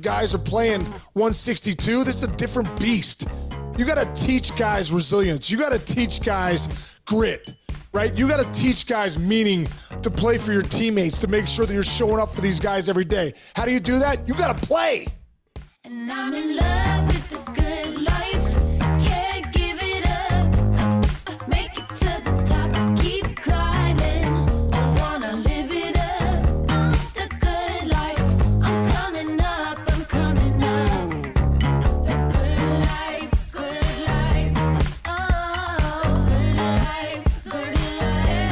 guys are playing 162. This is a different beast. You got to teach guys resilience. You got to teach guys grit, right? You got to teach guys meaning to play for your teammates, to make sure that you're showing up for these guys every day. How do you do that? You got to play. And I'm in love with the good life. Can't give it up. Make it to the top. Keep climbing. I wanna live it up. The good life. I'm coming up. I'm coming up. The good life. Good life. Oh, good life. Good life.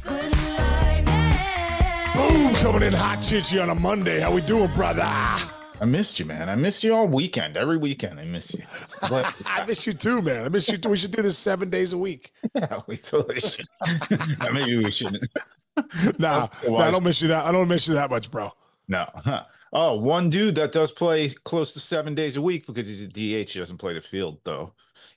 Good life. Yeah. Boom, coming in hot chichi on a Monday. How we doing, brother? I missed you, man. I missed you all weekend. Every weekend, I miss you. But, I miss you too, man. I miss you too. We should do this 7 days a week. yeah, we totally should. Maybe we shouldn't. Nah, I don't miss you that. I don't miss you that much, bro. No. Huh. Oh, one dude that does play close to 7 days a week because he's a DH. He doesn't play the field, though,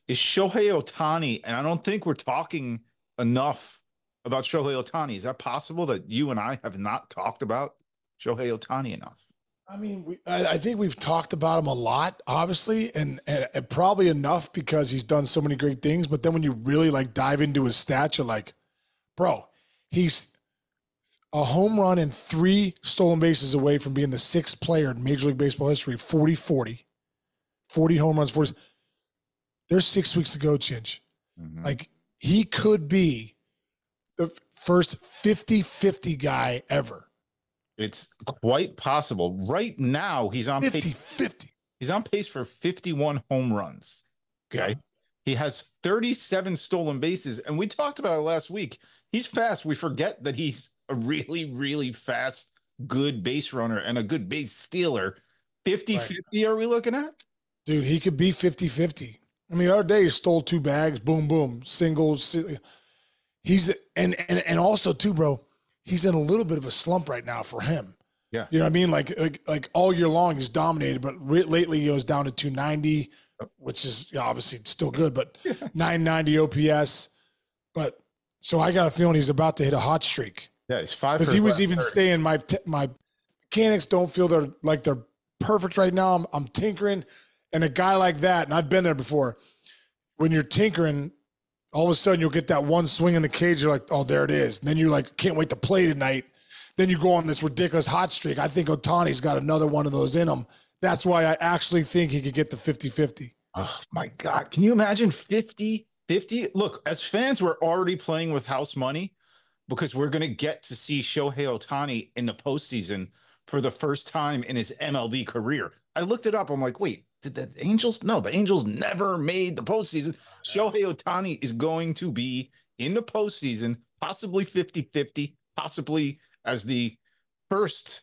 is Shohei Ohtani. And I don't think we're talking enough about Shohei Ohtani. Is that possible that you and I have not talked about Shohei Ohtani enough? I mean, I think we've talked about him a lot, obviously, and probably enough because he's done so many great things. But then when you really like dive into his stats, you're like, bro, he's a home run and 3 stolen bases away from being the 6th player in Major League Baseball history, 40-40, 40 home runs, 40. There's 6 weeks to go, Chinch. Mm-hmm. Like, he could be the first 50-50 guy ever. It's quite possible. Right now, he's on 50-50. He's on pace for 51 home runs. Okay. Yeah. He has 37 stolen bases. And we talked about it last week. He's fast. We forget that he's a really, really fast, good base runner and a good base stealer. 50-50 are we looking at? Dude, he could be 50-50. I mean, the other day he stole 2 bags, boom, boom, singles. He's and also too, bro, he's in a little bit of a slump right now for him. Yeah. You know what I mean? Like all year long he's dominated, but lately he was down to 290, which is obviously still good, but 990 OPS. But so I got a feeling he's about to hit a hot streak. Yeah, he's 5. Because he was even saying my mechanics don't feel they're perfect right now. I'm tinkering, and a guy like that, and I've been there before. When you're tinkering, all of a sudden you'll get that one swing in the cage. You're like, oh, there it is. And then you're like, can't wait to play tonight. Then you go on this ridiculous hot streak. I think Ohtani's got another one of those in him. That's why I actually think he could get to 50-50. Oh my God. Can you imagine 50-50? Look, as fans, we're already playing with house money because we're going to get to see Shohei Ohtani in the postseason for the first time in his MLB career. I looked it up. I'm like, wait, did the Angels? No, the Angels never made the postseason. Shohei Ohtani is going to be in the postseason, possibly 50-50, possibly as the first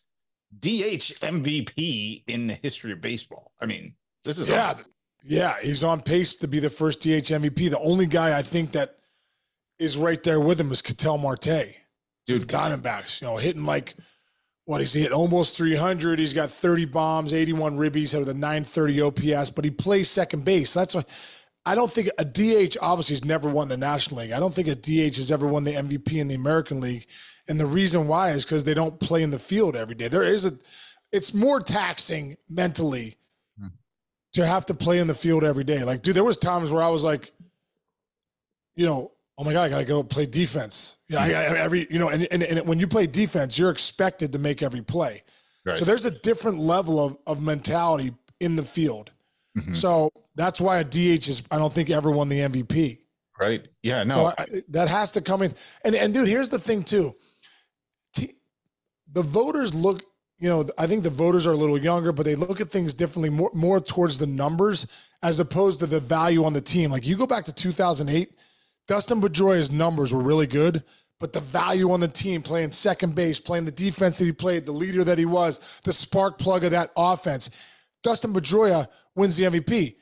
DH MVP in the history of baseball. I mean, this is awesome. Yeah, he's on pace to be the first DH MVP. The only guy I think that is right there with him is Ketel Marte. Dude, Diamondbacks, hitting like, what, he's hit almost 300. He's got 30 bombs, 81 ribbies, had a 930 OPS, but he plays second base. That's why I don't think a DH obviously has never won the National League. I don't think a DH has ever won the MVP in the American League. And the reason why is because they don't play in the field every day. It's more taxing mentally to have to play in the field every day. Like, dude, there was times where I was like, oh my God, I gotta go play defense. Yeah, and when you play defense, you're expected to make every play. Right. So there's a different level of mentality in the field. Mm-hmm. So that's why a DH I don't think ever won the MVP. Right. Yeah. No. So that has to come in. And dude, here's the thing too. The voters look. I think the voters are a little younger, but they look at things differently, more towards the numbers as opposed to the value on the team. Like you go back to 2008. Dustin Pedroia's numbers were really good, but the value on the team, playing second base, playing the defense that he played, the leader that he was, the spark plug of that offense, Dustin Pedroia wins the MVP.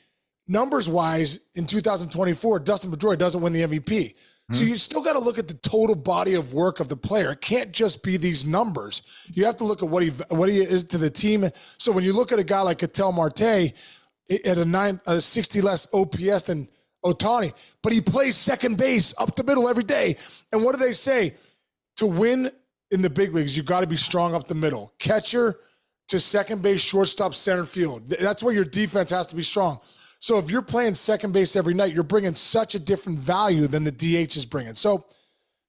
Numbers-wise, in 2024, Dustin Pedroia doesn't win the MVP. Mm-hmm. So you still got to look at the total body of work of the player. It can't just be these numbers. You have to look at what he is to the team. So when you look at a guy like Ketel Marte at a 60 less OPS than Ohtani, but he plays second base up the middle every day. And what do they say? To win in the big leagues, you got to be strong up the middle. Catcher to second base, shortstop, center field. That's where your defense has to be strong. So if you're playing second base every night, you're bringing such a different value than the DH is bringing. So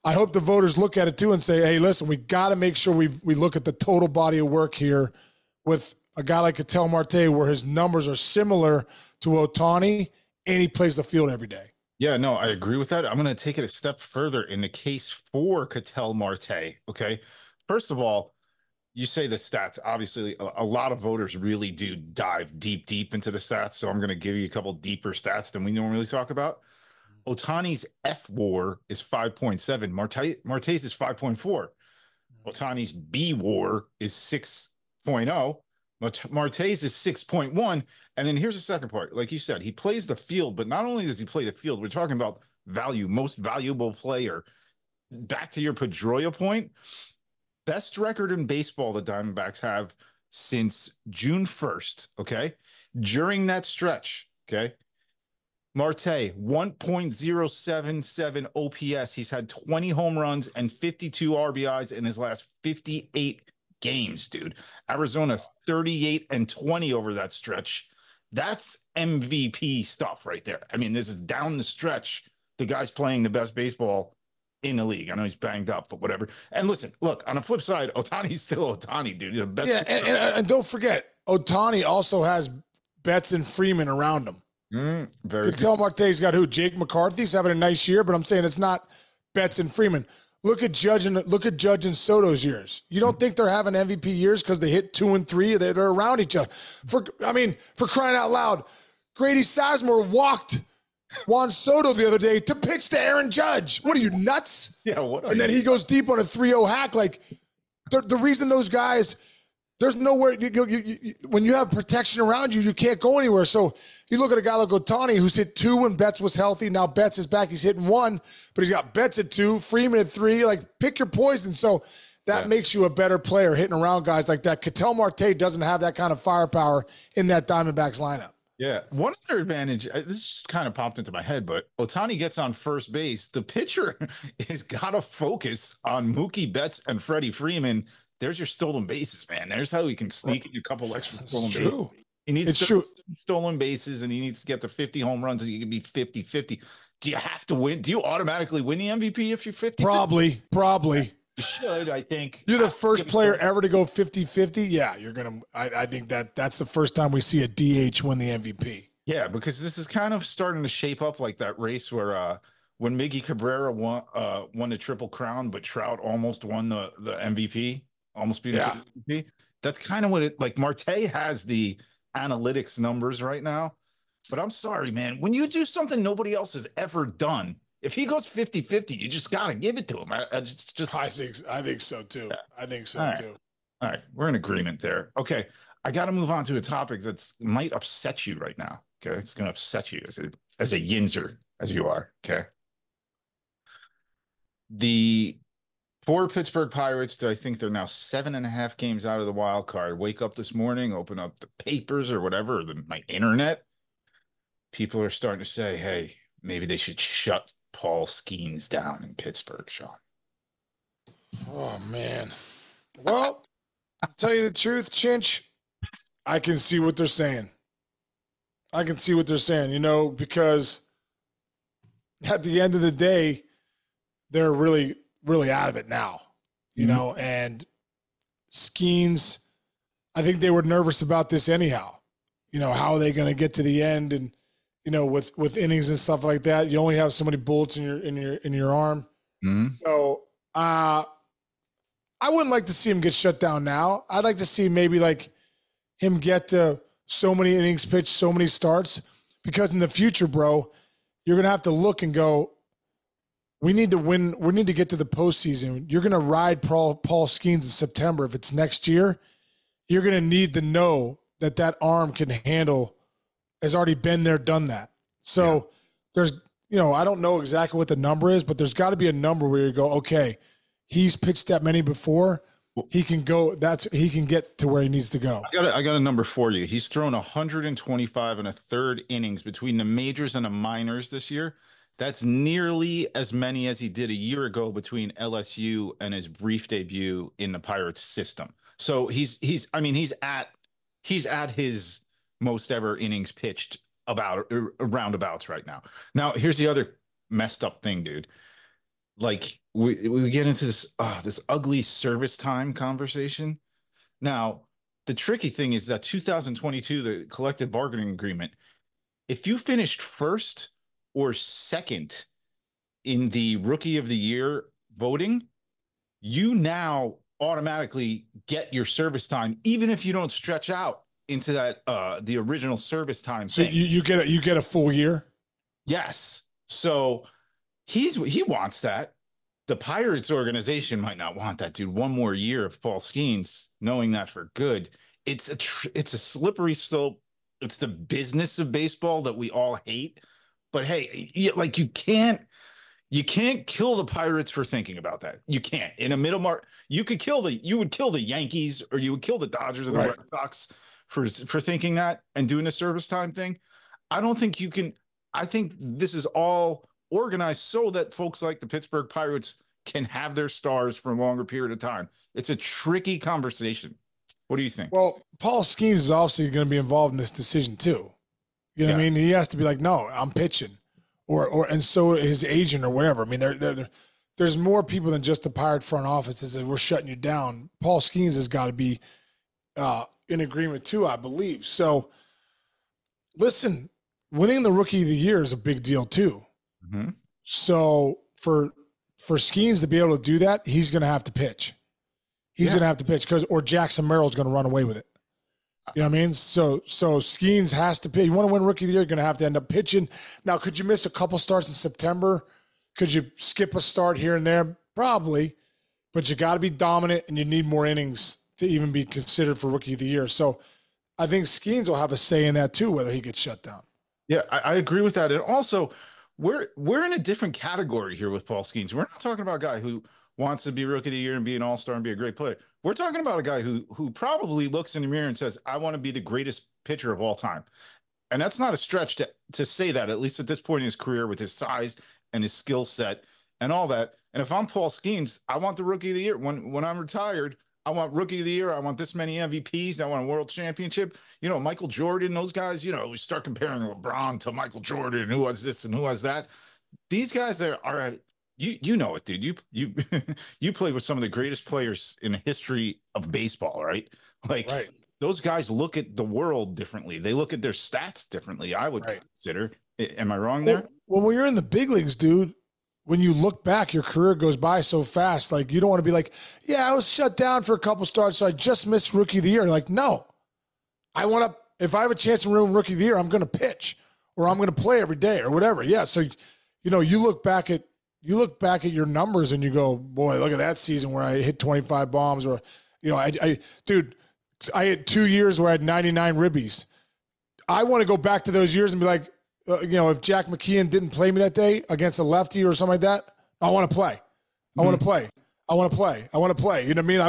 I hope the voters look at it too and say, hey, listen, we got to make sure we look at the total body of work here with a guy like Ketel Marte where his numbers are similar to Ohtani and he plays the field every day. Yeah, no, I agree with that. I'm going to take it a step further in the case for Ketel Marte. Okay. First of all, you say the stats. Obviously, a lot of voters really do dive deep into the stats. So I'm going to give you a couple deeper stats than we normally talk about. Ohtani's F WAR is 5.7. Marte's is 5.4. Ohtani's B WAR is 6.0. Marte's is 6.1. And then here's the second part. Like you said, he plays the field, but not only does he play the field, we're talking about value, most valuable player. Back to your Pedroia point, best record in baseball the Diamondbacks have since June 1st, okay? During that stretch, okay? Marte, 1.077 OPS. He's had 20 home runs and 52 RBIs in his last 58 games, dude. Arizona, 38-20 over that stretch. That's MVP stuff right there. I mean, this is down the stretch. The guy's playing the best baseball in the league. I know he's banged up, but whatever. And listen, look, on the flip side, Ohtani's still Ohtani, dude. The best. Yeah, and don't forget, Ohtani also has Betts and Freeman around him. Very Ketel Marte's got who? Jake McCarthy's having a nice year, but I'm saying it's not Betts and Freeman. Look at Judge and Soto's years. You don't think they're having MVP years because they hit 2 and 3? They're around each other. For crying out loud, Grady Sizemore walked Juan Soto the other day to pitch to Aaron Judge. What are you, nuts? Yeah, what? And then he goes deep on a 3-0 hack. Like the reason those guys, there's nowhere. When you have protection around you, you can't go anywhere. So you look at a guy like Ohtani who's hit 2 when Betts was healthy. Now Betts is back. He's hitting 1, but he's got Betts at 2, Freeman at 3. Like, pick your poison. So that makes you a better player hitting around guys like that. Ketel Marte doesn't have that kind of firepower in that Diamondbacks lineup. Yeah. One other advantage, this just kind of popped into my head, but Ohtani gets on first base. The pitcher has got to focus on Mookie Betts and Freddie Freeman. There's your stolen bases, man. There's how he can sneak in a couple extra stolen bases. He needs stolen bases, and he needs to get to 50 home runs, and you can be 50-50. Do you have to win? Do you automatically win the MVP if you're 50? Probably. You should, I think. You're the first player ever to go 50-50. Yeah, you're going to – I think that's the first time we see a DH win the MVP. Yeah, because this is kind of starting to shape up like that race where when Miggy Cabrera won the Triple Crown, but Trout almost won the MVP, almost beat the MVP. That's kind of what it – like Marte has the analytics numbers right now. But I'm sorry, man. When you do something nobody else has ever done, if he goes 50-50, you just got to give it to him. I think so too. Yeah. I think so too. All right. We're in agreement there. Okay. I got to move on to a topic that might upset you right now. Okay. It's going to upset you as a yinzer, as you are. Okay. The poor Pittsburgh Pirates, I think they're now 7.5 games out of the wild card. Wake up this morning, open up the papers or whatever, my internet. People are starting to say, hey, maybe they should shut Paul Skenes down in Pittsburgh, Sean. Oh, man. Well, I'll tell you the truth, Chinch. I can see what they're saying. Because at the end of the day, they're really, really out of it now, and Skenes, I think they were nervous about this anyhow. How are they going to get to the end? And, with innings and stuff like that, you only have so many bullets in your arm. Mm-hmm. So I wouldn't like to see him get shut down now. I'd like to see maybe like him get to so many innings pitched, so many starts, because in the future, bro, you're going to have to look and go, we need to win. We need to get to the postseason. You're going to ride Paul Skenes in September. If it's next year, you're going to need to know that arm can handle, has already been there, done that. So there's, I don't know exactly what the number is, but there's got to be a number where you go, okay, he's pitched that many before. He can go. He can get to where he needs to go. I got a number for you. He's thrown 125 and a third innings between the majors and the minors this year. That's nearly as many as he did a year ago between LSU and his brief debut in the Pirates system. So he's at his most ever innings pitched about roundabouts right now. Now, here's the other messed up thing, dude. Like we get into this ugly service time conversation. Now, the tricky thing is that 2022, the collective bargaining agreement, if you finished first or second in the rookie of the year voting, you now automatically get your service time, even if you don't stretch out into that the original service time So thing. you get a full year. Yes. So he wants that. The Pirates organization might not want that, dude. One more year of Paul Skenes, knowing that for good. It's a slippery slope. It's the business of baseball that we all hate. But hey, like you can't kill the Pirates for thinking about that. You can't. In a middle mark, you would kill the Yankees, or you would kill the Dodgers or the Right. Red Sox for thinking that and doing a service time thing. I don't think you can. I think this is all organized so that folks like the Pittsburgh Pirates can have their stars for a longer period of time. It's a tricky conversation. What do you think? Well, Paul Skenes is obviously going to be involved in this decision too. You know what I Yeah. mean? He has to be like, no, I'm pitching, and so his agent or whatever. I mean, there's more people than just the Pirate front office that says we're shutting you down. Paul Skenes has got to be in agreement too, I believe. So, listen, winning the Rookie of the Year is a big deal too. Mhm. So for Skenes to be able to do that, he's going to have to pitch. He's Yeah. going to have to pitch or Jackson Merrill's going to run away with it. You know what I mean? So Skenes has to pitch. You want to win Rookie of the Year, you're going to have to end up pitching. Now, could you miss a couple starts in September? Could you skip a start here and there? Probably. But you got to be dominant, and you need more innings to even be considered for Rookie of the Year. So I think Skenes will have a say in that too, whether he gets shut down. Yeah, I agree with that. And also, we're in a different category here with Paul Skenes. We're not talking about a guy who wants to be Rookie of the Year and be an all-star and be a great player. We're talking about a guy who probably looks in the mirror and says, I want to be the greatest pitcher of all time. And that's not a stretch to say that, at least at this point in his career, with his size and his skill set and all that. And if I'm Paul Skenes, I want the Rookie of the Year. When I'm retired, I want Rookie of the Year. I want this many MVPs. I want a world championship. You know, Michael Jordan, those guys, you know, we start comparing LeBron to Michael Jordan, who has this and who has that. These guys are you know it, dude. You you played with some of the greatest players in the history of baseball, right? Like Right. those guys look at the world differently. They look at their stats differently, I would Right. consider. Am I wrong there? Well, when you're in the big leagues, dude, when you look back, your career goes by so fast. Like, you don't want to be like, yeah, I was shut down for a couple starts, so I just missed Rookie of the Year. Like, no. If I have a chance to win Rookie of the Year, I'm going to pitch or I'm going to play every day or whatever. Yeah. So, you know, you look back at your numbers and you go, boy, look at that season where I hit 25 bombs, or, you know, I had 2 years where I had 99 ribbies. I want to go back to those years and be like, you know, if Jack McKeon didn't play me that day against a lefty or something like that, I want to play. I want to play. I want to play. I want to play. You know what I mean?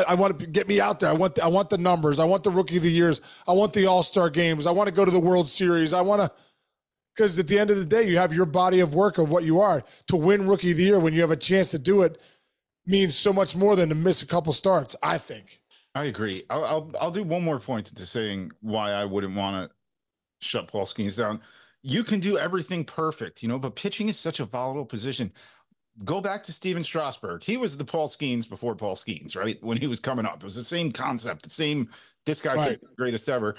I want to get me out there. I want the numbers. I want the Rookie of the Years. I want the All-Star games. I want to go to the World Series. Because at the end of the day, you have your body of work of what you are. To win Rookie of the Year when you have a chance to do it means so much more than to miss a couple starts, I think. I agree. I'll do one more point to saying why I wouldn't want to shut Paul Skenes down. You can do everything perfect, you know, but pitching is such a volatile position. Go back to Steven Strasburg. He was the Paul Skenes before Paul Skenes, right? When he was coming up, it was the same concept, this guy Right. is the greatest ever.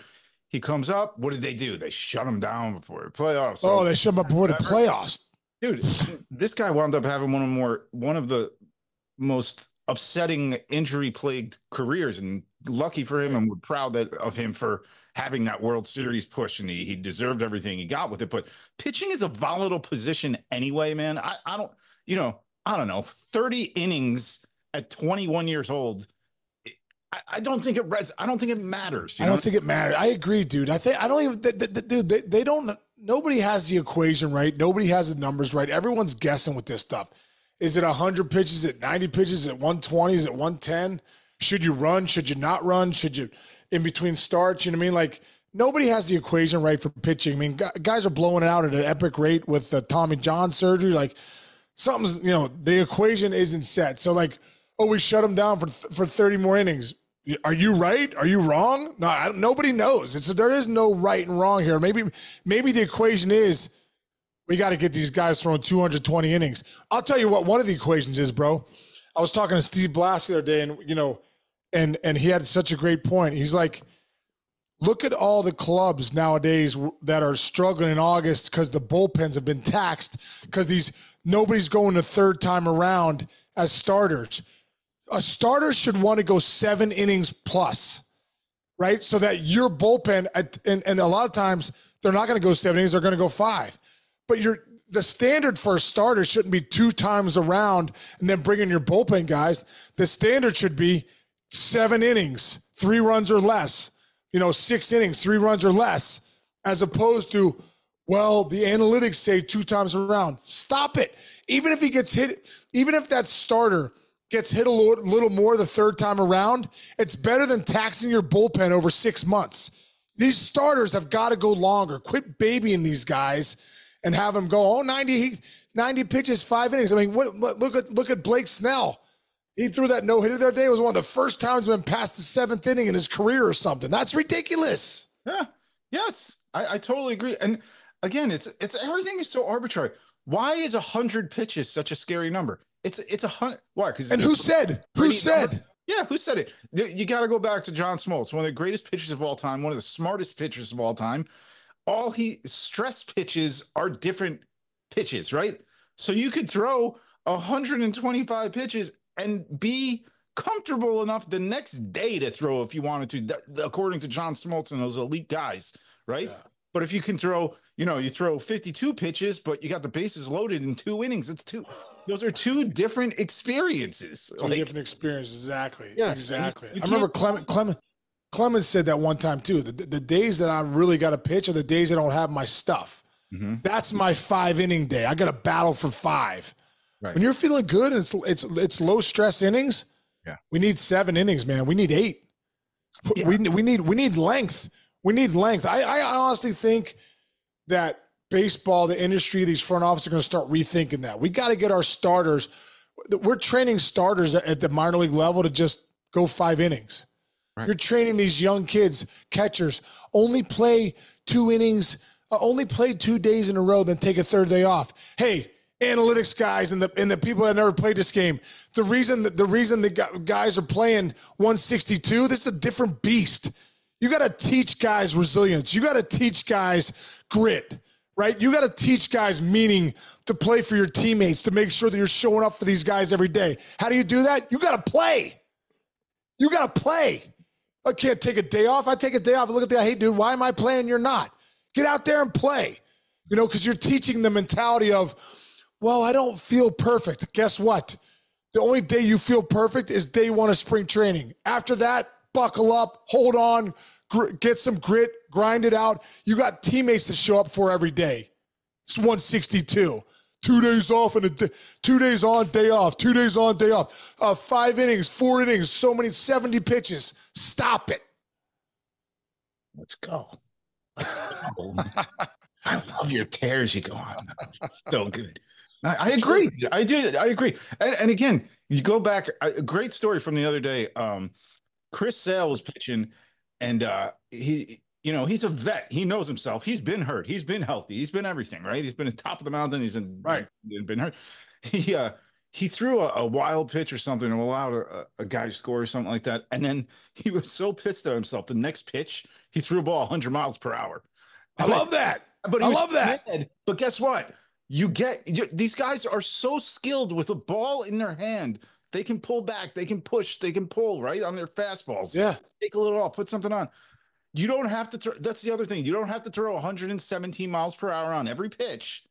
He comes up. What did they do? They shut him down before the playoffs. Oh, they shut him up before the playoffs. Dude, this guy wound up having one of the most upsetting injury-plagued careers, and lucky for him, and we're proud of him for having that World Series push, and he deserved everything he got with it. But pitching is a volatile position anyway, man. I don't know, 30 innings at 21 years old. I don't think it matters. I don't think it matters. I agree, dude. Dude, they don't. Nobody has the equation right. Nobody has the numbers right. Everyone's guessing with this stuff. Is it 100 pitches? Is it 90 pitches? Is it 120? Is it 110? Should you run? Should you not run? Should you in between starts? You know what I mean? Like, nobody has the equation right for pitching. I mean, guys are blowing it out at an epic rate with the Tommy John surgery. Like something's, the equation isn't set. So like, we shut him down for 30 more innings. Are you right? Are you wrong? No, nobody knows. There is no right and wrong here. Maybe the equation is we got to get these guys throwing 220 innings. I'll tell you what one of the equations is, bro. I was talking to Steve Blass the other day, and he had such a great point. He's like, look at all the clubs nowadays that are struggling in August because the bullpens have been taxed because nobody's going the third time around as starters. A starter should want to go 7 innings plus, right? So that your bullpen, and a lot of times they're not going to go 7 innings, they're going to go 5. But the standard for a starter shouldn't be 2 times around and then bring in your bullpen guys. The standard should be 7 innings, 3 runs or less, 6 innings, 3 runs or less, as opposed to, the analytics say 2 times around. Stop it. Even if he gets hit, even if that starter gets hit a little more the third time around, it's better than taxing your bullpen over 6 months. These starters have got to go longer. Quit babying these guys and have them go, 90 pitches, 5 innings. I mean, look at Blake Snell. He threw that no-hitter the other day. It was one of the first times he's been past the 7th inning in his career or something. That's ridiculous. Yeah. Yes. I totally agree. And again, it's everything is so arbitrary. Why is 100 pitches such a scary number? It's 100. Why? And who said? Who said? Yeah, who said it? You got to go back to John Smoltz, one of the greatest pitchers of all time, one of the smartest pitchers of all time. All stress pitches are different pitches, right? So you could throw 125 pitches and be comfortable enough the next day to throw if you wanted to, according to John Smoltz and those elite guys, right? Yeah. But if you can throw, you throw 52 pitches, but you got the bases loaded in 2 innings. Those are 2 different experiences. Different experiences, exactly. Yes, exactly. I remember Clemens said that one time too. The days that I really got to pitch are the days I don't have my stuff. Mm-hmm. That's my 5-inning day. I got to battle for 5. Right. When you're feeling good and it's low stress innings, we need 7 innings, man. We need 8. Yeah. We need length. We need length. I honestly think that baseball, the industry, these front offices are going to start rethinking that. We got to get our starters. We're training starters at the minor league level to just go 5 innings. Right. You're training these young kids, catchers, only play 2 innings, only play 2 days in a row, then take a 3rd day off. Hey, analytics guys and the people that never played this game, the reason the guys are playing 162, this is a different beast. You got to teach guys resilience. You got to teach guys grit, right? You got to teach guys meaning to play for your teammates, to make sure that you're showing up for these guys every day. How do you do that? You got to play. You got to play. I can't take a day off. I take a day off. I look at the, hey, dude, why am I playing? You're not. Get out there and play, because you're teaching the mentality of, I don't feel perfect. Guess what? The only day you feel perfect is day 1 of spring training. After that, buckle up, hold on, get some grit, grind it out. You got teammates to show up for every day. It's 162. 2 days off and 2 days on, day off. 2 days on, day off. 5 innings, 4 innings, 70 pitches. Stop it. Let's go. Let's go. I love your tears you go on. It's so good. I agree. I do. I agree. And again, you go back, a great story from the other day. Chris Sale was pitching, and he's a vet. He knows himself. He's been hurt. He's been healthy. He's been everything, right? He's been at the top of the mountain. He's been hurt. He threw a wild pitch or something and allowed a guy to score or something like that. And then he was so pissed at himself. The next pitch, he threw a ball 100 miles per hour. I love that. But I love that. Mad. But guess what? These guys are so skilled with a ball in their hand. They can pull back, they can push, they can pull right on their fastballs. Yeah. Take a little off, put something on. You don't have to throw. That's the other thing. You don't have to throw 117 miles per hour on every pitch.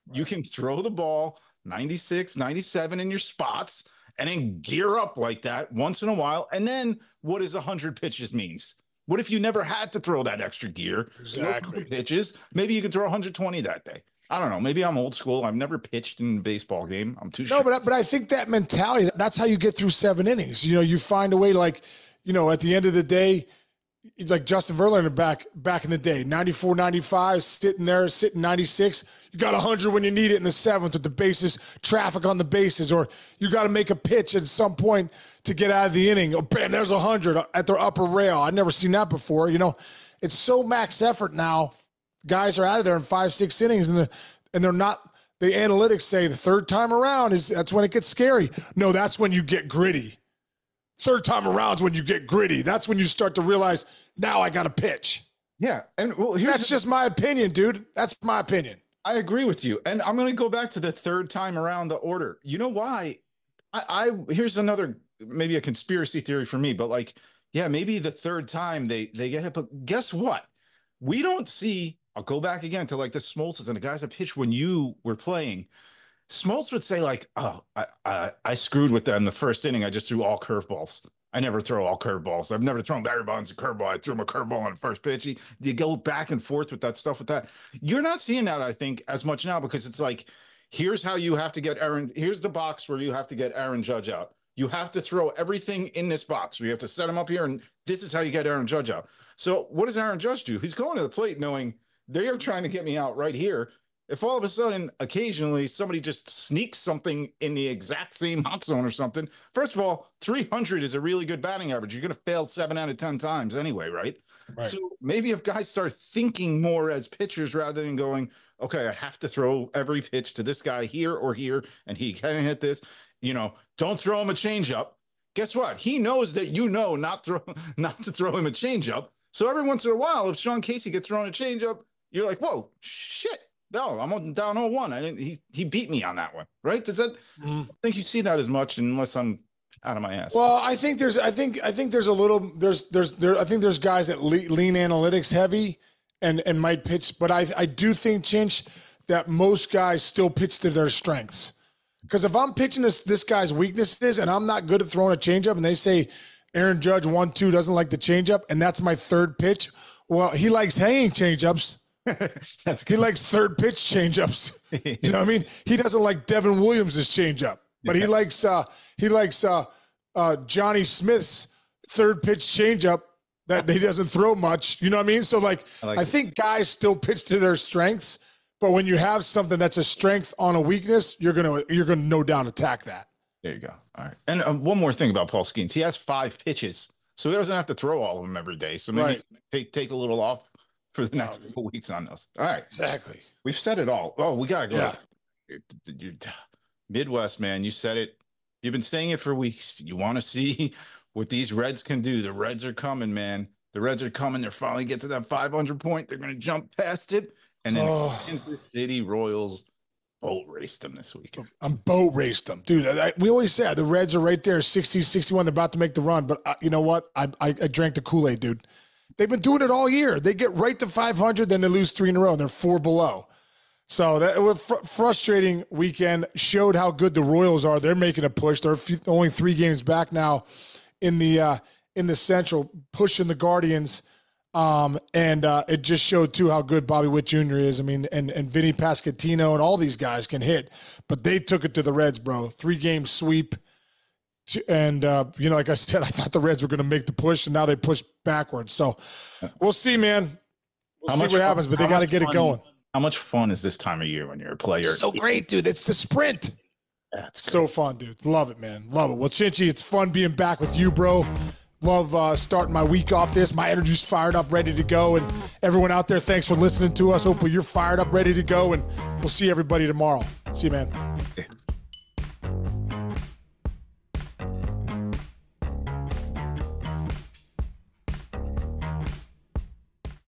Right. You can throw the ball 96, 97 in your spots and then gear up like that once in a while. And then what does 100 pitches means? What if you never had to throw that extra gear? Exactly. Pitches. Maybe you could throw 120 that day. I don't know. Maybe I'm old school. I've never pitched in a baseball game. I'm too sure. No, but I think that mentality, that's how you get through 7 innings. You find a way, like, at the end of the day, like Justin Verlander back in the day, 94, 95, sitting 96. You got 100 when you need it in the seventh with the bases, traffic on the bases, or you got to make a pitch at some point to get out of the inning. Oh, bam, there's 100 at their upper rail. I've never seen that before. You know, it's so max effort now. Guys are out of there in 5-6 innings, and they're not. The analytics say the third time around that's when it gets scary. No, that's when you get gritty. Third time around is when you get gritty. That's when you start to realize, now I got to pitch. Yeah. And that's just my opinion, dude. That's my opinion. I agree with you. And I'm going to go back to the third time around the order. You know why? Here's another, maybe a conspiracy theory for me, but like, yeah, maybe the third time they get hit. But guess what? We don't see, I'll go back again to like the Smoltzes and the guys that pitched when you were playing. Smoltz would say like, oh, I screwed with that in the first inning. I just threw all curveballs. I never throw all curveballs. I've never thrown Barry Bonds a curveball. I threw him a curveball on the first pitch. You go back and forth with that stuff with that. You're not seeing that, I think, as much now because it's like, here's how you have to get here's the box where you have to get Aaron Judge out. You have to throw everything in this box. You have to set him up here, and this is how you get Aaron Judge out. So what does Aaron Judge do? He's going to the plate knowing they are trying to get me out right here. If all of a sudden, occasionally, somebody just sneaks something in the exact same hot zone or something, first of all, 300 is a really good batting average. You're going to fail 7 out of 10 times anyway, right? So maybe if guys start thinking more as pitchers rather than going, okay, I have to throw every pitch to this guy here or here, and he can hit this, you know, don't throw him a changeup. Guess what? He knows that not to throw him a changeup. So every once in a while, if Sean Casey gets thrown a changeup, you're like, whoa, shit. No, I'm down 0-1. He beat me on that one, right? Does that? I think you see that as much unless I'm out of my ass. Well, I think there's guys that lean analytics heavy and might pitch, but I do think, Chinch, that most guys still pitch to their strengths. Because if I'm pitching this guy's weaknesses and I'm not good at throwing a changeup, and they say Aaron Judge 1-2 doesn't like the changeup, and that's my third pitch, well, he likes hanging changeups. He likes third pitch changeups. You know what I mean? He doesn't like Devin Williams' changeup, but he likes Johnny Smith's third pitch changeup that he doesn't throw much. You know what I mean? So I think guys still pitch to their strengths, but when you have something that's a strength on a weakness, you're gonna no doubt attack that. There you go. All right. And one more thing about Paul Skenes. He has 5 pitches, so he doesn't have to throw all of them every day. So maybe take a little off for the next couple weeks on those. All right. Exactly. We've said it all. Oh, we got to go. Yeah. Midwest, man, you said it. You've been saying it for weeks. You want to see what these Reds can do. The Reds are coming, man. The Reds are coming. They're finally get to that 500 point. They're going to jump past it. And then Kansas City Royals boat raced them this week. I'm boat raced them. Dude, we always say the Reds are right there, 60, 61. They're about to make the run. But you know what? I drank the Kool-Aid, dude. They've been doing it all year. They get right to 500, then they lose 3 in a row, and they're 4 below. So that was frustrating weekend. Showed how good the Royals are. They're making a push. They're only 3 games back now in the Central, pushing the Guardians. And it just showed too how good Bobby Witt Jr. is. I mean, and Vinny Pasquantino and all these guys can hit, but they took it to the Reds, bro. 3-game sweep. And, like I said, I thought the Reds were going to make the push, and now they push backwards. So we'll see, man. We'll see what happens, but they got to get it going. How much fun is this time of year when you're a player? So great, dude. It's the sprint. That's so fun, dude. Love it, man. Love it. Well, Chinchy, it's fun being back with you, bro. Love starting my week off this. My energy's fired up, ready to go. And everyone out there, thanks for listening to us. Hopefully you're fired up, ready to go. And we'll see everybody tomorrow. See you, man.